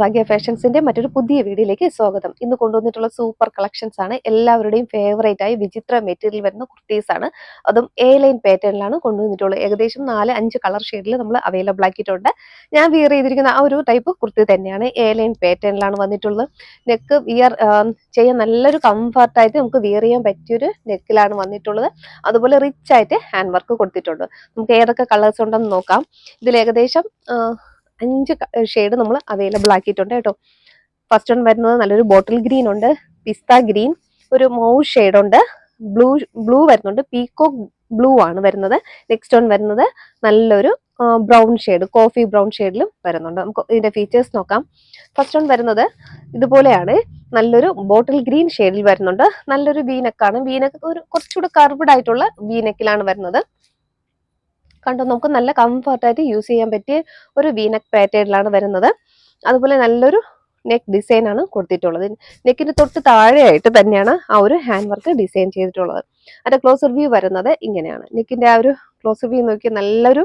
ഭാഗ്യ ഫാഷൻസിന്റെ മറ്റൊരു പുതിയ വീഡിയോയിലേക്ക് സ്വാഗതം. ഇന്ന് കൊണ്ടുവന്നിട്ടുള്ള സൂപ്പർ കളക്ഷൻസ് ആണ്. എല്ലാവരുടെയും ഫേവറേറ്റ് ആയി വിചിത്ര മെറ്റീരിയൽ വരുന്ന കുർത്തീസ് ആണ്. അതും എ ലൈൻ പാറ്റേണിലാണ് കൊണ്ടുവന്നിട്ടുള്ളത്. ഏകദേശം 4-5 കളർ ഷെയ്ഡിൽ നമ്മൾ അവൈലബിൾ ആക്കിയിട്ടുണ്ട്. ഞാൻ വിയർ ചെയ്തിരിക്കുന്ന ആ ഒരു ടൈപ്പ് കുർത്തി തന്നെയാണ്. എ ലൈൻ പാറ്റേണിലാണ് വന്നിട്ടുള്ളത്. നെക്ക് വിയർ ചെയ്യാൻ നല്ലൊരു കംഫർട്ടായിട്ട് നമുക്ക് വിയർ ചെയ്യാൻ പറ്റിയൊരു നെക്കിലാണ് വന്നിട്ടുള്ളത്. അതുപോലെ റിച്ച് ആയിട്ട് ഹാൻഡ് വർക്ക് കൊടുത്തിട്ടുണ്ട്. നമുക്ക് ഏതൊക്കെ കളേഴ്സ് ഉണ്ടെന്ന് നോക്കാം. ഇതിൽ ഏകദേശം 5 ഷെയ്ഡ് നമ്മൾ അവൈലബിൾ ആക്കിയിട്ടുണ്ട് കേട്ടോ. ഫസ്റ്റ് വൺ വരുന്നത് നല്ലൊരു ബോട്ടിൽ ഗ്രീൻ ഉണ്ട്, പിസ്ത ഗ്രീൻ, ഒരു മൗ ഷെയ്ഡ് ഉണ്ട്, ബ്ലൂ വരുന്നുണ്ട്, പീകോക്ക് ബ്ലൂ ആണ് വരുന്നത്. നെക്സ്റ്റ് വൺ വരുന്നത് നല്ലൊരു ബ്രൗൺ ഷെയ്ഡ്, കോഫി ബ്രൗൺ ഷെയ്ഡിലും വരുന്നുണ്ട്. നമുക്ക് ഇതിന്റെ ഫീച്ചേഴ്സ് നോക്കാം. ഫസ്റ്റ് വൺ വരുന്നത് ഇതുപോലെയാണ്, നല്ലൊരു ബോട്ടിൽ ഗ്രീൻ ഷെയ്ഡിൽ വരുന്നുണ്ട്. നല്ലൊരു വീനെക്കാണ്. വീനെക്ക് ഒരു കുറച്ചുകൂടെ കർവ്ഡ് ആയിട്ടുള്ള വീനെക്കിലാണ് വരുന്നത്. കണ്ടോ, നമുക്ക് നല്ല കംഫർട്ടായിട്ട് യൂസ് ചെയ്യാൻ പറ്റിയ ഒരു വീനെക്ക് പാറ്റേണിലാണ് വരുന്നത്. അതുപോലെ നല്ലൊരു നെക്ക് ഡിസൈൻ ആണ് കൊടുത്തിട്ടുള്ളത്. നെക്കിന് തൊട്ട് താഴെയായിട്ട് തന്നെയാണ് ആ ഒരു ഹാൻഡ് വർക്ക് ഡിസൈൻ ചെയ്തിട്ടുള്ളത്. അതിന്റെ ക്ലോസർ വ്യൂ വരുന്നത് ഇങ്ങനെയാണ്. നെക്കിന്റെ ആ ഒരു ക്ലോസർ വ്യൂ നോക്കിയാൽ നല്ലൊരു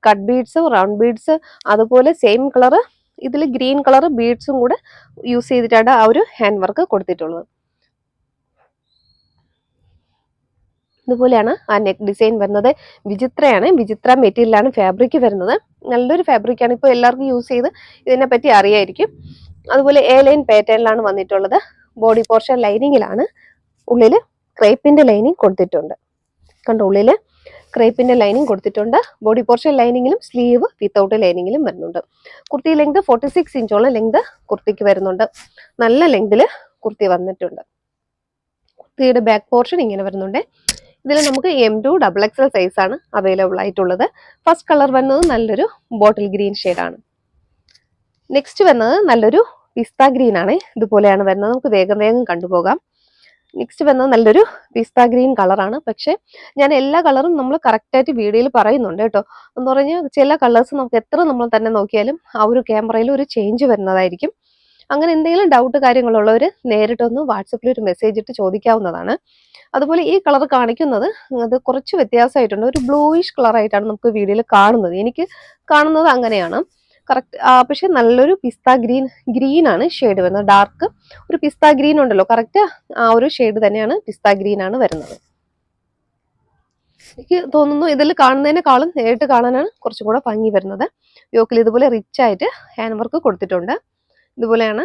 കട്ട് ബീഡ്സ്, റൗണ്ട് ബീഡ്സ്, അതുപോലെ സെയിം കളർ ഇതിൽ ഗ്രീൻ കളർ ബീഡ്സും കൂടെ യൂസ് ചെയ്തിട്ടാണ് ആ ഒരു ഹാൻഡ് വർക്ക് കൊടുത്തിട്ടുള്ളത്. ഇതുപോലെയാണ് ആ നെക്ക് ഡിസൈൻ വരുന്നത്. വിചിത്രയാണ്, വിചിത്ര മെറ്റീരിയലാണ് ഫാബ്രിക് വരുന്നത്. നല്ലൊരു ഫാബ്രിക്കാണ്. ഇപ്പോൾ എല്ലാവർക്കും യൂസ് ചെയ്ത് ഇതിനെ പറ്റി അറിയായിരിക്കും. അതുപോലെ എ ലൈൻ പാറ്റേണിലാണ് വന്നിട്ടുള്ളത്. ബോഡി പോർഷൻ ലൈനിങ്ങിലാണ്. ഉള്ളിൽ ക്രേപ്പിന്റെ ലൈനിങ് കൊടുത്തിട്ടുണ്ട്. കണ്ടോ, ഉള്ളില് ക്രേപ്പിന്റെ ലൈനിങ് കൊടുത്തിട്ടുണ്ട്. ബോഡി പോർഷൻ ലൈനിങ്ങിലും സ്ലീവ് വിത്തൗട്ട് ലൈനിങ്ങിലും വരുന്നുണ്ട്. കുർത്തി ലെങ്ത് 46 ഇഞ്ചോളം ലെങ്ത് കുർത്തിക്ക് വരുന്നുണ്ട്. നല്ല ലെങ്തില് കുർത്തി വന്നിട്ടുണ്ട്. കുർത്തിയുടെ ബാക്ക് പോർഷൻ ഇങ്ങനെ വരുന്നുണ്ട്. ഇതിൽ നമുക്ക് M2 XXL സൈസ് ആണ് അവൈലബിൾ ആയിട്ടുള്ളത്. ഫസ്റ്റ് കളർ വരുന്നത് നല്ലൊരു ബോട്ടിൽ ഗ്രീൻ ഷെയ്ഡാണ്. നെക്സ്റ്റ് വരുന്നത് നല്ലൊരു പിസ്ത ഗ്രീൻ ആണ്. ഇതുപോലെയാണ് വരുന്നത്. നമുക്ക് വേഗം വേഗം കണ്ടുപോകാം. നെക്സ്റ്റ് വരുന്നത് നല്ലൊരു പിസ്ത ഗ്രീൻ കളറാണ്. പക്ഷെ ഞാൻ എല്ലാ കളറും നമ്മൾ കറക്റ്റായിട്ട് വീഡിയോയിൽ പറയുന്നുണ്ട് കേട്ടോ. എന്ന് പറഞ്ഞാൽ ചില കളേഴ്സ് നമുക്ക് എത്ര നമ്മൾ തന്നെ നോക്കിയാലും ആ ഒരു ക്യാമറയിൽ ഒരു ചേഞ്ച് വരുന്നതായിരിക്കും. അങ്ങനെ എന്തെങ്കിലും ഡൗട്ട് കാര്യങ്ങളുള്ളവർ നേരിട്ടൊന്ന് വാട്സപ്പിൽ ഒരു മെസ്സേജ് ഇട്ട് ചോദിക്കാവുന്നതാണ്. അതുപോലെ ഈ കളർ കാണിക്കുന്നത് അത് കുറച്ച് വ്യത്യാസമായിട്ടുണ്ട്. ഒരു ബ്ലൂയിഷ് കളറായിട്ടാണ് നമുക്ക് വീഡിയോയിൽ കാണുന്നത്. എനിക്ക് കാണുന്നത് അങ്ങനെയാണ് കറക്റ്റ്. പക്ഷെ നല്ലൊരു പിസ്ത ഗ്രീൻ ആണ് ഷെയ്ഡ് വരുന്നത്. ഡാർക്ക് ഒരു പിസ്ത ഗ്രീൻ ഉണ്ടല്ലോ, കറക്റ്റ് ആ ഒരു ഷെയ്ഡ് തന്നെയാണ് പിസ്ത ഗ്രീൻ ആണ് വരുന്നത്. എനിക്ക് തോന്നുന്നു ഇതിൽ കാണുന്നതിനേക്കാളും നേരിട്ട് കാണാനാണ് കുറച്ചും കൂടെ ഭംഗി വരുന്നത്. യോക്കിൽ ഇതുപോലെ റിച്ച് ആയിട്ട് ഹാൻഡ് വർക്ക് കൊടുത്തിട്ടുണ്ട്. ഇതുപോലെയാണ്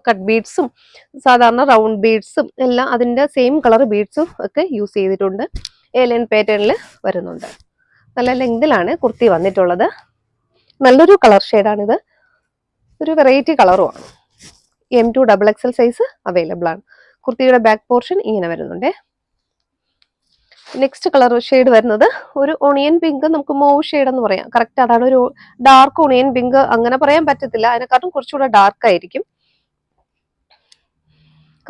കട്ട് ബീഡ്സും സാധാരണ റൗണ്ട് ബീഡ്സും എല്ലാം അതിൻ്റെ സെയിം കളർ ബീഡ്സും ഒക്കെ യൂസ് ചെയ്തിട്ടുണ്ട്. എ ലൈൻ പാറ്റേണിൽ വരുന്നുണ്ട്. നല്ല ലെങ്തിലാണ് കുർത്തി വന്നിട്ടുള്ളത്. നല്ലൊരു കളർ ഷെയ്ഡാണിത്. ഒരു വെറൈറ്റി കളറുമാണ്. M2 XXL സൈസ് അവൈലബിൾ ആണ്. കുർത്തിയുടെ ബാക്ക് പോർഷൻ ഇങ്ങനെ വരുന്നുണ്ട്. നെക്സ്റ്റ് കളർ ഷെയ്ഡ് വരുന്നത് ഒരു ഒണിയൻ പിങ്ക്, നമുക്ക് മൂവ് ഷെയ്ഡ് എന്ന് പറയാം. കറക്റ്റ് അതാണ്. ഒരു ഡാർക്ക് ഒണിയൻ പിങ്ക് അങ്ങനെ പറയാൻ പറ്റത്തില്ല, അതിനെക്കാട്ടും കുറച്ചുകൂടെ ഡാർക്ക് ആയിരിക്കും.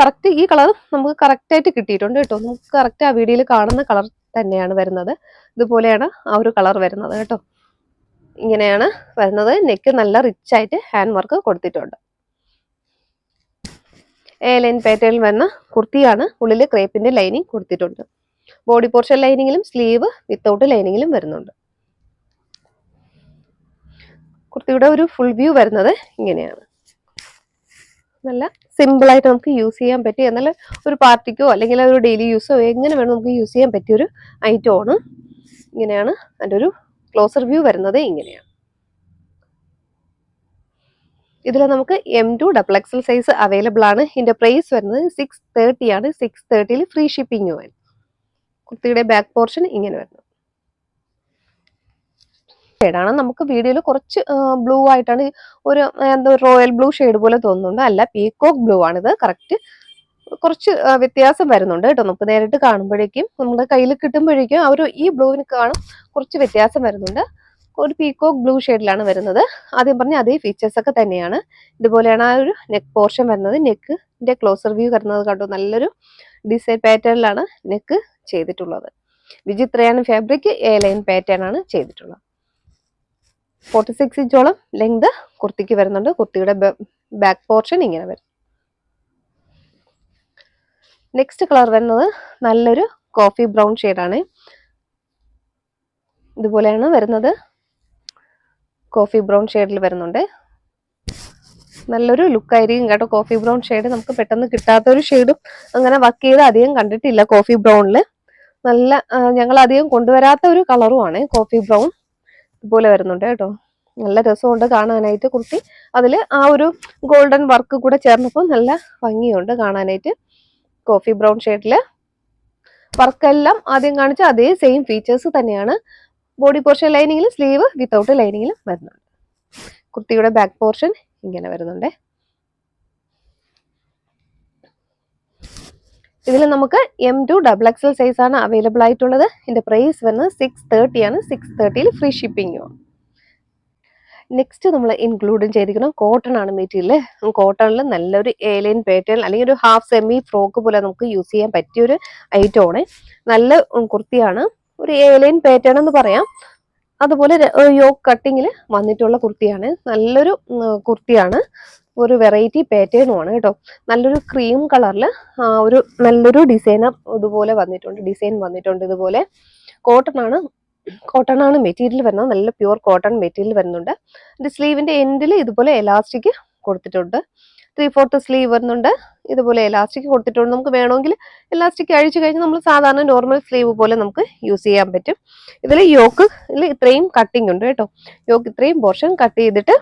കറക്റ്റ് ഈ കളർ നമുക്ക് കറക്റ്റ് ആയിട്ട് കിട്ടിയിട്ടുണ്ട് കേട്ടോ. നമുക്ക് കറക്റ്റ് ആ വീഡിയോയിൽ കാണുന്ന കളർ തന്നെയാണ് വരുന്നത്. ഇതുപോലെയാണ് ആ ഒരു കളർ വരുന്നത് കേട്ടോ. ഇങ്ങനെയാണ് വരുന്നത്. നെക്ക് നല്ല റിച്ച് ആയിട്ട് ഹാൻഡ് വർക്ക് കൊടുത്തിട്ടുണ്ട്. എ ലൈൻ പാറ്റേണിൽ വരുന്ന കുർത്തിയാണ്. ഉള്ളിൽ ക്രേപ്പിന്റെ ലൈനിങ് കൊടുത്തിട്ടുണ്ട്. ബോഡി പോർഷൻ ലൈനിങ്ങിലും സ്ലീവ് വിത്തൗട്ട് ലൈനിങ്ങിലും വരുന്നുണ്ട്. കുർത്തിയുടെ ഒരു ഫുൾ വ്യൂ വരുന്നത് ഇങ്ങനെയാണ്. നല്ല സിമ്പിൾ ആയിട്ട് നമുക്ക് യൂസ് ചെയ്യാൻ പറ്റിയ, എന്നാൽ ഒരു പാർട്ടിക്കോ അല്ലെങ്കിൽ ഒരു ഡെയിലി യൂസോ എങ്ങനെ വേണം നമുക്ക് യൂസ് ചെയ്യാൻ പറ്റിയൊരു ഐറ്റമാണ്. ഇങ്ങനെയാണ് അതിൻ്റെ ഒരു ക്ലോസർ വ്യൂ വരുന്നത്. ഇങ്ങനെയാണ്. ഇതിൽ നമുക്ക് M2 XXL സൈസ് അവൈലബിൾ ആണ്. ഇതിന്റെ പ്രൈസ് വരുന്നത് 630 ആണ്. 630 ഫ്രീ ഷിപ്പിംഗ് ആണ്. കുർത്തിയുടെ ബാക്ക് പോർഷൻ ഇങ്ങനെ വരുന്നത് ഷെയ്ഡാണ്. നമുക്ക് വീഡിയോയിൽ കുറച്ച് ബ്ലൂ ആയിട്ടാണ്, ഒരു എന്താ റോയൽ ബ്ലൂ ഷെയ്ഡ് പോലെ തോന്നുന്നുണ്ട്. അല്ല, പീകോക്ക് ബ്ലൂ ആണിത്. കറക്റ്റ് കുറച്ച് വ്യത്യാസം വരുന്നുണ്ട് കേട്ടോ. നമുക്ക് നേരിട്ട് കാണുമ്പോഴേക്കും, നമ്മുടെ കയ്യിൽ കിട്ടുമ്പോഴേക്കും ആ ഒരു ഈ ബ്ലൂവിന് കാണും കുറച്ച് വ്യത്യാസം വരുന്നുണ്ട്. ഒരു പീകോക്ക് ബ്ലൂ ഷെയ്ഡിലാണ് വരുന്നത്. ആദ്യം പറഞ്ഞ അതേ ഫീച്ചേഴ്സ് ഒക്കെ തന്നെയാണ്. ഇതുപോലെയാണ് ആ ഒരു നെക്ക് പോർഷൻ വരുന്നത്. നെക്കിന്റെ ക്ലോസർ വ്യൂ വരുന്നത് കണ്ടോ. നല്ലൊരു ഡിസൈൻ പാറ്റേണിലാണ് നെക്ക് ചെയ്തിട്ടുള്ളത്. വിചിത്രയാണ് ഫാബ്രിക്. എ ലൈൻ പാറ്റേൺ ആണ് ചെയ്തിട്ടുള്ളത്. 46 ഇഞ്ചോളം ലെങ്ത് കുർത്തിക്ക് വരുന്നുണ്ട്. കുർത്തിയുടെ ബാക്ക് പോർഷൻ ഇങ്ങനെ വരും. നെക്സ്റ്റ് കളർ വരുന്നത് നല്ലൊരു കോഫി ബ്രൗൺ ഷെയ്ഡാണ്. ഇതുപോലെയാണ് വരുന്നത്. കോഫി ബ്രൗൺ ഷെയ്ഡിൽ വരുന്നുണ്ട്. നല്ലൊരു ലുക്കായിരിക്കും കേട്ടോ. കോഫി ബ്രൗൺ ഷെയ്ഡ് നമുക്ക് പെട്ടെന്ന് കിട്ടാത്തൊരു ഷെയ്ഡും അങ്ങനെ വർക്ക് ചെയ്ത് അധികം കണ്ടിട്ടില്ല കോഫി ബ്രൗണില്. നല്ല ഞങ്ങൾ അധികം കൊണ്ടുവരാത്ത ഒരു കളറുമാണ് കോഫി ബ്രൗൺ. ഇതുപോലെ വരുന്നുണ്ട് കേട്ടോ. നല്ല രസമുണ്ട് കാണാനായിട്ട് കുർത്തി. അതിൽ ആ ഒരു ഗോൾഡൻ വർക്ക് കൂടെ ചേർന്നപ്പോൾ നല്ല ഭംഗിയുണ്ട് കാണാനായിട്ട്. കോഫി ബ്രൗൺ ഷെയ്ഡില് വർക്കെല്ലാം ആദ്യം കാണിച്ച അതേ സെയിം ഫീച്ചേഴ്സ് തന്നെയാണ്. ബോഡി പോർഷൻ ലൈനിങ്ങിലും സ്ലീവ് വിത്തൗട്ട് ലൈനിങ്ങിലും വരുന്നുണ്ട്. കുർത്തിയുടെ ബാക്ക് പോർഷൻ ഇങ്ങനെ വരുന്നുണ്ട്. ഇതിൽ നമുക്ക് M2 XXL സൈസ് ആണ് അവൈലബിൾ ആയിട്ടുള്ളത്. ഇതിന്റെ പ്രൈസ് വരുന്നത് 630 ആണ്. 630 ഫ്രീ ഷിപ്പിംഗ്. നെക്സ്റ്റ് നമ്മൾ ഇൻക്ലൂഡും ചെയ്തിരിക്കണം കോട്ടൺ ആണ് മെറ്റീരിയൽ. കോട്ടണിൽ നല്ലൊരു ഏലൈൻ പാറ്റേൺ അല്ലെങ്കിൽ ഒരു ഹാഫ് സെമി ഫ്രോക്ക് പോലെ നമുക്ക് യൂസ് ചെയ്യാൻ പറ്റിയൊരു ഐറ്റം ആണ്. നല്ല കുർത്തിയാണ്. ഒരു ഏലൈൻ പാറ്റേൺ എന്ന് പറയാം. അതുപോലെ യോക്ക് കട്ടിങ്ങിൽ വന്നിട്ടുള്ള കുർത്തിയാണ്. നല്ലൊരു കുർത്തിയാണ്. ഒരു വെറൈറ്റി പാറ്റേണുമാണ് കേട്ടോ. നല്ലൊരു ക്രീം കളറിൽ ഒരു നല്ലൊരു ഡിസൈനർ ഇതുപോലെ വന്നിട്ടുണ്ട്. ഡിസൈൻ വന്നിട്ടുണ്ട് ഇതുപോലെ. കോട്ടൺ ആണ് മെറ്റീരിയൽ വരുന്നത്. നല്ല പ്യുവർ കോട്ടൺ മെറ്റീരിയൽ വരുന്നുണ്ട്. സ്ലീവിന്റെ എൻഡിൽ ഇതുപോലെ എലാസ്റ്റിക് കൊടുത്തിട്ടുണ്ട്. 3/4 സ്ലീവ് വരുന്നുണ്ട്. ഇതുപോലെ എലാസ്റ്റിക് കൊടുത്തിട്ടുണ്ട്. നമുക്ക് വേണമെങ്കിൽ എലാസ്റ്റിക് അഴിച്ചു കഴിഞ്ഞ് നമ്മൾ സാധാരണ നോർമൽ സ്ലീവ് പോലെ നമുക്ക് യൂസ് ചെയ്യാൻ പറ്റും. ഇതിൽ യോക്ക് ഇത്രയും കട്ടിങ് ഉണ്ട് കേട്ടോ. യോക്ക് ഇത്രയും പോർഷൻ കട്ട് ചെയ്തിട്ട്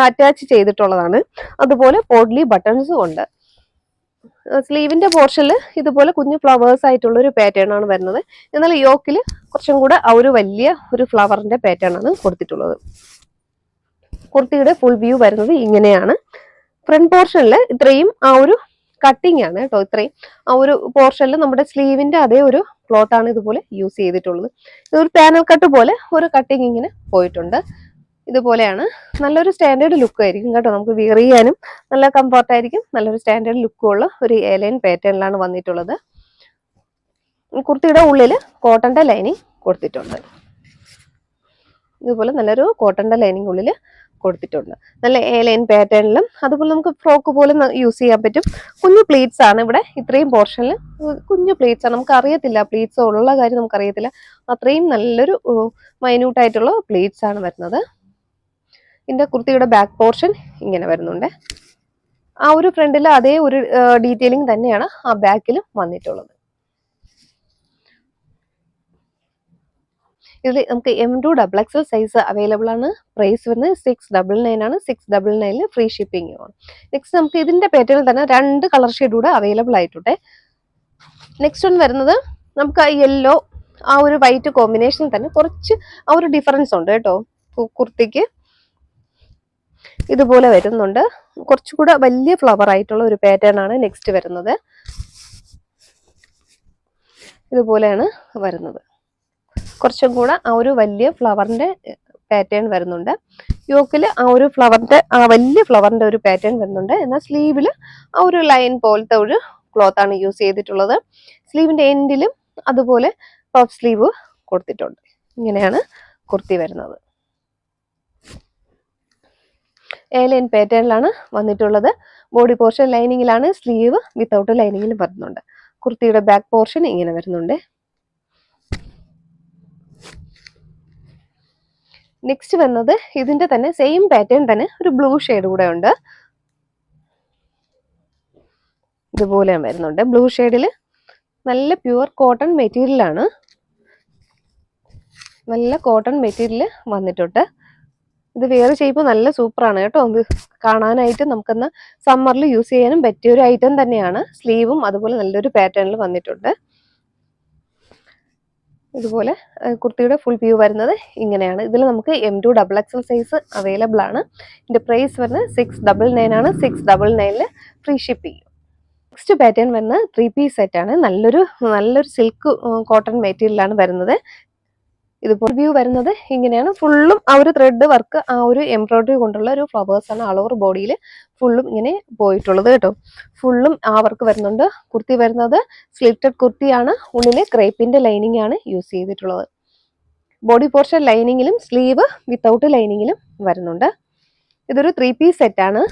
അറ്റാച്ച് ചെയ്തിട്ടുള്ളതാണ്. അതുപോലെ പോഡ്ലി ബട്ടൺസും ഉണ്ട്. സ്ലീവിന്റെ പോർഷനിൽ ഇതുപോലെ കുഞ്ഞു ഫ്ലവേഴ്സ് ആയിട്ടുള്ള ഒരു പാറ്റേൺ ആണ് വരുന്നത്. എന്നാൽ യോക്കിൽ കുറച്ചും കൂടെ ആ ഒരു വലിയ ഒരു ഫ്ലവറിന്റെ പാറ്റേൺ ആണ് കൊടുത്തിട്ടുള്ളത്. കുർത്തിയുടെ ഫുൾ വ്യൂ വരുന്നത് ഇങ്ങനെയാണ്. ഫ്രണ്ട് പോർഷനിൽ ഇത്രയും ആ ഒരു കട്ടിങ് ആണ് കേട്ടോ. ഇത്രയും ആ ഒരു പോർഷനിൽ നമ്മുടെ സ്ലീവിന്റെ അതേ ഒരു ക്ലോത്ത് ആണ് ഇതുപോലെ യൂസ് ചെയ്തിട്ടുള്ളത്. ഇതൊരു പാനൽ കട്ട് പോലെ ഒരു കട്ടിങ് ഇങ്ങനെ പോയിട്ടുണ്ട്. ഇതുപോലെയാണ്. നല്ലൊരു സ്റ്റാൻഡേർഡ് ലുക്ക് ആയിരിക്കും കേട്ടോ. നമുക്ക് വിയർ ചെയ്യാനും നല്ല കംഫർട്ട് ആയിരിക്കും. നല്ലൊരു സ്റ്റാൻഡേർഡ് ലുക്കുള്ള ഒരു എലൈൻ പാറ്റേണിലാണ് വന്നിട്ടുള്ളത്. കുർത്തിയുടെ ഉള്ളിൽ കോട്ടന്റെ ലൈനിങ് കൊടുത്തിട്ടുണ്ട്. ഇതുപോലെ നല്ലൊരു കോട്ടന്റെ ലൈനിങ് ഉള്ളിൽ കൊടുത്തിട്ടുണ്ട്. നല്ല എലൈൻ പാറ്റേണിലും അതുപോലെ നമുക്ക് ഫ്രോക്ക് പോലെ യൂസ് ചെയ്യാൻ പറ്റും. കുഞ്ഞു പ്ലീറ്റ്സ് ആണ് ഇവിടെ. ഇത്രയും പോർഷനിൽ കുഞ്ഞു പ്ലീറ്റ്സ് ആണ്. നമുക്ക് അറിയത്തില്ല പ്ലീറ്റ്സ് ഉള്ള കാര്യം നമുക്കറിയത്തില്ല. അത്രയും നല്ലൊരു മൈന്യൂട്ട് ആയിട്ടുള്ള പ്ലീറ്റ്സ് ആണ് വരുന്നത്. ഇതിന്റെ കുർത്തിയുടെ ബാക്ക് പോർഷൻ ഇങ്ങനെ വരുന്നുണ്ട്. ആ ഒരു ഫ്രണ്ടിൽ അതേ ഒരു ഡീറ്റെയിലിംഗ് തന്നെയാണ് ആ ബാക്കിലും വന്നിട്ടുള്ളത്. ഇതിൽ നമുക്ക് M2 XXL സൈസ് അവൈലബിൾ ആണ്. പ്രൈസ് വരുന്നത് 699 ആണ്. 699 ഫ്രീ ഷിപ്പിംഗ് ആണ്. നെക്സ്റ്റ് നമുക്ക് ഇതിന്റെ പാറ്റേണിൽ തന്നെ 2 കളർ ഷെയ്ഡ് കൂടെ അവൈലബിൾ ആയിട്ടുണ്ട്. നെക്സ്റ്റ് ഒന്ന് വരുന്നത് നമുക്ക് ആ യെല്ലോ ആ ഒരു വൈറ്റ് കോമ്പിനേഷനിൽ തന്നെ കുറച്ച് ആ ഒരു ഡിഫറൻസ് ഉണ്ട് കേട്ടോ. കുർത്തിക്ക് ഇതുപോലെ വരുന്നുണ്ട്. കുറച്ചുകൂടെ വലിയ ഫ്ലവർ ആയിട്ടുള്ള ഒരു പാറ്റേൺ ആണ് നെക്സ്റ്റ് വരുന്നത്. ഇതുപോലെയാണ് വരുന്നത്. കുറച്ചും കൂടെ ആ ഒരു വലിയ ഫ്ലവറിന്റെ പാറ്റേൺ വരുന്നുണ്ട്. യോക്കിൽ ആ ഒരു ഫ്ലവറിന്റെ ആ വലിയ ഫ്ലവറിന്റെ ഒരു പാറ്റേൺ വരുന്നുണ്ട്. എന്നാൽ സ്ലീവിൽ ആ ഒരു ലൈൻ പോലത്തെ ഒരു ക്ലോത്ത് ആണ് യൂസ് ചെയ്തിട്ടുള്ളത്. സ്ലീവിന്റെ എൻഡിലും അതുപോലെ പഫ് സ്ലീവ് കൊടുത്തിട്ടുണ്ട്. ഇങ്ങനെയാണ് കുർത്തി വരുന്നത്. എലൈൻ പാറ്റേണിലാണ് വന്നിട്ടുള്ളത്. ബോഡി പോർഷൻ ലൈനിങ്ങിലാണ്. സ്ലീവ് വിത്തൗട്ട് ലൈനിങ്ങിലും വരുന്നുണ്ട്. കുർത്തിയുടെ ബാക്ക് പോർഷൻ ഇങ്ങനെ വരുന്നുണ്ട്. നെക്സ്റ്റ് വരുന്നത് ഇതിന്റെ തന്നെ സെയിം പാറ്റേൺ തന്നെ ഒരു ബ്ലൂ ഷെയ്ഡ് കൂടെ ഉണ്ട്. ഇതുപോലെ വരുന്നുണ്ട്. ബ്ലൂ ഷെയ്ഡിൽ നല്ല പ്യുവർ കോട്ടൺ മെറ്റീരിയൽ ആണ്. നല്ല കോട്ടൺ മെറ്റീരിയൽ വന്നിട്ടുണ്ട്. ഇത് വെയർ ചെയ്യുമ്പോൾ നല്ല സൂപ്പറാണ് കേട്ടോ. ഇത് കാണാനായിട്ട് നമുക്കെന്ന് സമ്മറിൽ യൂസ് ചെയ്യാനും പറ്റിയ ഒരു ഐറ്റം തന്നെയാണ്. സ്ലീവും അതുപോലെ നല്ലൊരു പാറ്റേണിൽ വന്നിട്ടുണ്ട്. ഇതുപോലെ കുർത്തിയുടെ ഫുൾ വ്യൂ വരുന്നത് ഇങ്ങനെയാണ്. ഇതിൽ നമുക്ക് M2 XXL സൈസ് അവൈലബിൾ ആണ്. ഇതിന്റെ പ്രൈസ് വരുന്നത് 699 ആണ്. 699 ഫ്രീ ഷിപ്പിംഗ്. നെക്സ്റ്റ് പാറ്റേൺ വരുന്നത് 3 പീസ് സെറ്റ് ആണ്. നല്ലൊരു സിൽക്ക് കോട്ടൺ മെറ്റീരിയലാണ് വരുന്നത്. ഇതുപോലെ വ്യൂ വരുന്നത് ഇങ്ങനെയാണ്. ഫുള്ളും ആ ഒരു ത്രെഡ് വർക്ക് ആ ഒരു എംബ്രോയിഡറി കൊണ്ടുള്ള ഒരു ഫ്ലവേഴ്സ് ആണ് ആൾ ഓവർ ബോഡിയിൽ ഫുള്ളും ഇങ്ങനെ പോയിട്ടുള്ളത് കേട്ടോ. ഫുള്ളും ആ വർക്ക് വരുന്നുണ്ട്. കുർത്തി വരുന്നത് സ്ലിറ്റഡ് കുർത്തിയാണ്. ഉള്ളിൽ ക്രേപ്പിന്റെ ലൈനിങ് ആണ് യൂസ് ചെയ്തിട്ടുള്ളത്. ബോഡി പോർഷൻ ലൈനിങ്ങിലും സ്ലീവ് വിത്തൗട്ട് ലൈനിങ്ങിലും വരുന്നുണ്ട്. ഇതൊരു 3 പീസ് സെറ്റ് ആണ്.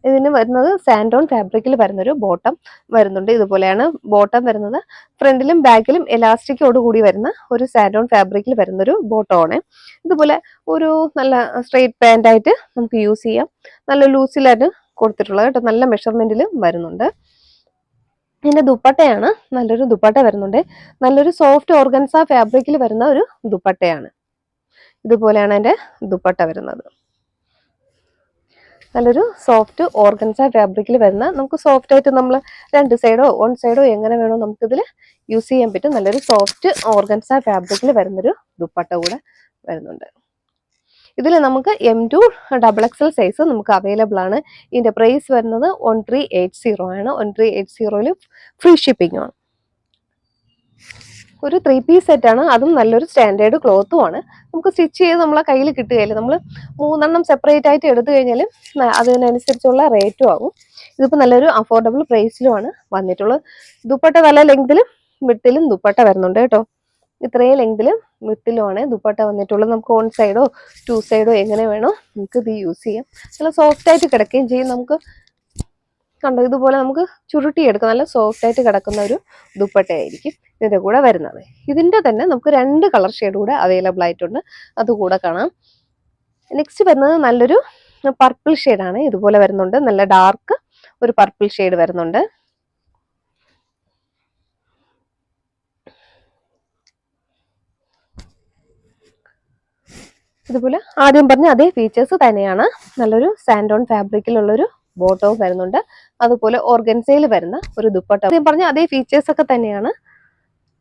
ഇതിന് വരുന്നത് സാൻഡോൺ ഫാബ്രിക്കിൽ വരുന്നൊരു ബോട്ടം വരുന്നുണ്ട്. ഇതുപോലെയാണ് ബോട്ടം വരുന്നത്. ഫ്രണ്ടിലും ബാക്കിലും എലാസ്റ്റിക്കോട് കൂടി വരുന്ന ഒരു സാൻഡോൺ ഫാബ്രിക്കിൽ വരുന്നൊരു ബോട്ടമാണ്. ഇതുപോലെ ഒരു നല്ല സ്ട്രെയിറ്റ് പാന്റ് ആയിട്ട് നമുക്ക് യൂസ് ചെയ്യാം. നല്ല ലൂസിലായിട്ട് കൊടുത്തിട്ടുള്ളത് കേട്ടോ. നല്ല മെഷർമെന്റിൽ വരുന്നുണ്ട്. ഇതിന്റെ ദുപ്പട്ടയാണ്, നല്ലൊരു ദുപ്പട്ട വരുന്നുണ്ട്. നല്ലൊരു സോഫ്റ്റ് ഓർഗൻസ ഫാബ്രിക്കിൽ വരുന്ന ഒരു ദുപ്പട്ടയാണ്. ഇതുപോലെയാണ് അതിന്റെ ദുപ്പട്ട വരുന്നത്. നല്ലൊരു സോഫ്റ്റ് ഓർഗൻസ ഫാബ്രിക്കിൽ വരുന്ന, നമുക്ക് സോഫ്റ്റ് ആയിട്ട് നമ്മൾ 2 സൈഡോ 1 സൈഡോ എങ്ങനെ വേണോ നമുക്കിതിൽ യൂസ് ചെയ്യാൻ പറ്റും. നല്ലൊരു സോഫ്റ്റ് ഓർഗൻസ ഫാബ്രിക്കിൽ വരുന്നൊരു ദുപ്പട്ട കൂടെ വരുന്നുണ്ട്. ഇതിൽ നമുക്ക് M2 XXL സൈസ് നമുക്ക് അവൈലബിൾ ആണ്. ഇതിന്റെ പ്രൈസ് വരുന്നത് 1380 ആണ്. 1380 ഫ്രീ ഷിപ്പിംഗ് ആണ്. ഒരു 3 പീസ് സെറ്റ് ആണ്. അതും നല്ലൊരു സ്റ്റാൻഡേർഡ് ക്ലോത്തും ആണ്. നമുക്ക് സ്റ്റിച്ച് ചെയ്ത് നമ്മളെ കയ്യിൽ കിട്ടുകയില്ല. നമ്മൾ 3 എണ്ണം സെപ്പറേറ്റ് ആയിട്ട് എടുത്തു കഴിഞ്ഞാൽ അതിനനുസരിച്ചുള്ള റേറ്റും ആകും. ഇതിപ്പോൾ നല്ലൊരു അഫോർഡബിൾ പ്രൈസിലുമാണ് വന്നിട്ടുള്ളത്. ദുപ്പട്ട നല്ല ലെങ്തിലും വിട്ടിലും ദുപ്പട്ട വരുന്നുണ്ട് കേട്ടോ. ഇത്രയും ലെങ്തിലും വിട്ടിലുമാണ് ദുപ്പട്ട വന്നിട്ടുള്ളത്. നമുക്ക് 1 സൈഡോ 2 സൈഡോ എങ്ങനെ വേണോ നമുക്ക് ഇത് യൂസ് ചെയ്യാം. നല്ല സോഫ്റ്റ് ആയിട്ട് കിടക്കുകയും ചെയ്യും. നമുക്ക് കണ്ടോ, ഇതുപോലെ നമുക്ക് ചുരുട്ടിയെടുക്കാം. നല്ല സോഫ്റ്റ് ആയിട്ട് കിടക്കുന്ന ഒരു ദുപ്പട്ടയായിരിക്കും ഇതിന്റെ കൂടെ വരുന്നത്. ഇതിന്റെ തന്നെ നമുക്ക് 2 കളർ ഷെയ്ഡ് കൂടെ അവൈലബിൾ ആയിട്ടുണ്ട്. അതുകൂടെ കാണാം. നെക്സ്റ്റ് വരുന്നത് നല്ലൊരു പർപ്പിൾ ഷെയ്ഡാണ്. ഇതുപോലെ വരുന്നുണ്ട്. നല്ല ഡാർക്ക് ഒരു പർപ്പിൾ ഷെയ്ഡ് വരുന്നുണ്ട്. ഇതുപോലെ ആദ്യം പറഞ്ഞ അതേ ഫീച്ചേഴ്സ് തന്നെയാണ്. നല്ലൊരു സാൻഡോൺ ഫാബ്രിക്കിലുള്ളൊരു ബോട്ടവും വരുന്നുണ്ട്. അതുപോലെ ഓർഗൻസയിൽ വരുന്ന ഒരു ദുപ്പട്ട. ആദ്യം പറഞ്ഞ അതേ ഫീച്ചേഴ്സ് ഒക്കെ തന്നെയാണ്.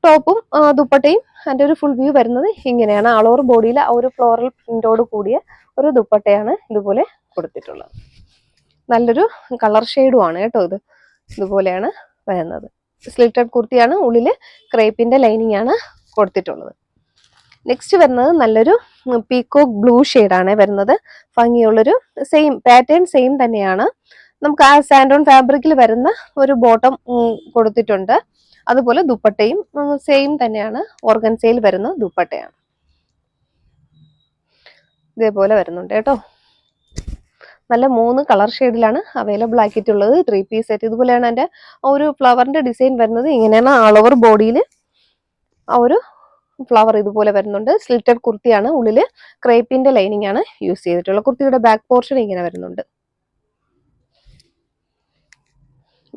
ടോപ്പും ദുപ്പട്ടയും അതിൻ്റെ ഒരു ഫുൾ വ്യൂ വരുന്നത് ഇങ്ങനെയാണ്. ആൾ ഓവർ ബോഡിയിൽ ആ ഒരു ഫ്ലോറൽ പ്രിന്റോട് കൂടിയ ഒരു ദുപ്പട്ടയാണ് ഇതുപോലെ കൊടുത്തിട്ടുള്ളത്. നല്ലൊരു കളർ ഷെയ്ഡുമാണ് കേട്ടോ. ഇതുപോലെയാണ് വരുന്നത്. സ്ലിറ്റഡ് കുർത്തിയാണ്. ഉള്ളിൽ ക്രേപ്പിന്റെ ലൈനിങ് ആണ് കൊടുത്തിട്ടുള്ളത്. നെക്സ്റ്റ് വരുന്നത് നല്ലൊരു പീകോക്ക് ബ്ലൂ ഷെയ്ഡാണ് വരുന്നത്. ഭംഗിയുള്ളൊരു സെയിം പാറ്റേൺ സെയിം തന്നെയാണ്. നമുക്ക് ആ സാൻഡോൺ ഫാബ്രിക്കിൽ വരുന്ന ഒരു ബോട്ടം കൊടുത്തിട്ടുണ്ട്. അതുപോലെ ദുപ്പട്ടയും സെയിം തന്നെയാണ്. ഓർഗൻസയിൽ വരുന്ന ദുപ്പട്ടയാണ്. ഇതേപോലെ വരുന്നുണ്ട് കേട്ടോ. നല്ല 3 കളർ ഷെയ്ഡിലാണ് അവൈലബിൾ ആക്കിയിട്ടുള്ളത്. 3 piece set. ഇതുപോലെയാണ് അതിന്റെ ഒരു ഫ്ലവറിന്റെ ഡിസൈൻ വരുന്നത്. ഇങ്ങനെയാണ് ആൾ ഓവർ ബോഡിയിൽ ആ ഒരു ഫ്ലവർ ഇതുപോലെ വരുന്നുണ്ട്. സ്ലിറ്റഡ് കുർത്തിയാണ്. ഉള്ളില് ക്രേപ്പിന്റെ ലൈനിങ് ആണ് യൂസ് ചെയ്തിട്ടുള്ളത്. കുർത്തിയുടെ ബാക്ക് പോർഷൻ ഇങ്ങനെ വരുന്നുണ്ട്.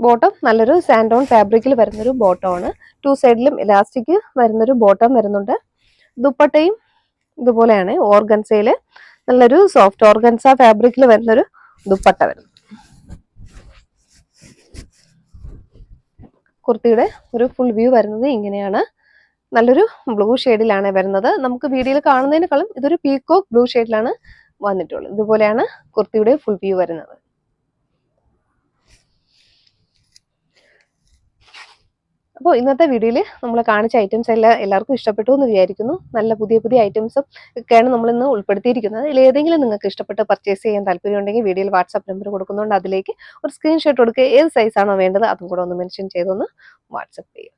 ബോട്ടം നല്ലൊരു സാൻഡോൺ ഫാബ്രിക്കിൽ വരുന്നൊരു ബോട്ടമാണ്. 2 സൈഡിലും ഇലാസ്റ്റിക് വരുന്നൊരു ബോട്ടം വരുന്നുണ്ട്. ദുപ്പട്ടയും ഇതുപോലെയാണ്. ഓർഗൻസയില് നല്ലൊരു സോഫ്റ്റ് ഓർഗൻസ ഫാബ്രിക്കിൽ വരുന്നൊരു ദുപ്പട്ട വരുന്നു. കുർത്തിയുടെ ഒരു ഫുൾ വ്യൂ വരുന്നത് ഇങ്ങനെയാണ്. നല്ലൊരു ബ്ലൂ ഷെയ്ഡിലാണ് വരുന്നത്. നമുക്ക് വീഡിയോയിൽ കാണുന്നതിനേക്കാളും ഇതൊരു പീകോക്ക് ബ്ലൂ ഷെയ്ഡിലാണ് വന്നിട്ടുള്ളത്. ഇതുപോലെയാണ് കുർത്തിയുടെ ഫുൾ വ്യൂ വരുന്നത്. അപ്പോൾ ഇന്നത്തെ വീഡിയോയിൽ നമ്മൾ കാണിച്ച ഐറ്റംസ് എല്ലാം എല്ലാവർക്കും ഇഷ്ടപ്പെട്ടു എന്ന് വിചാരിക്കുന്നു. നല്ല പുതിയ പുതിയ ഐറ്റംസും ഒക്കെയാണ് നമ്മളിന്ന് ഉൾപ്പെടുത്തിയിരിക്കുന്നത്. അതിൽ ഏതെങ്കിലും നിങ്ങൾക്ക് ഇഷ്ടപ്പെട്ട് പർച്ചേസ് ചെയ്യാൻ താല്പര്യമുണ്ടെങ്കിൽ വീഡിയോയിൽ വാട്സാപ്പ് നമ്പർ കൊടുക്കുന്നുണ്ട്. അതിലേക്ക് ഒരു സ്ക്രീൻഷോട്ട് കൊടുക്കുക. ഏത് സൈസാണോ വേണ്ടത് അതും കൂടെ ഒന്ന് മെൻഷൻ ചെയ്തൊന്ന് വാട്സപ്പ് ചെയ്യുക.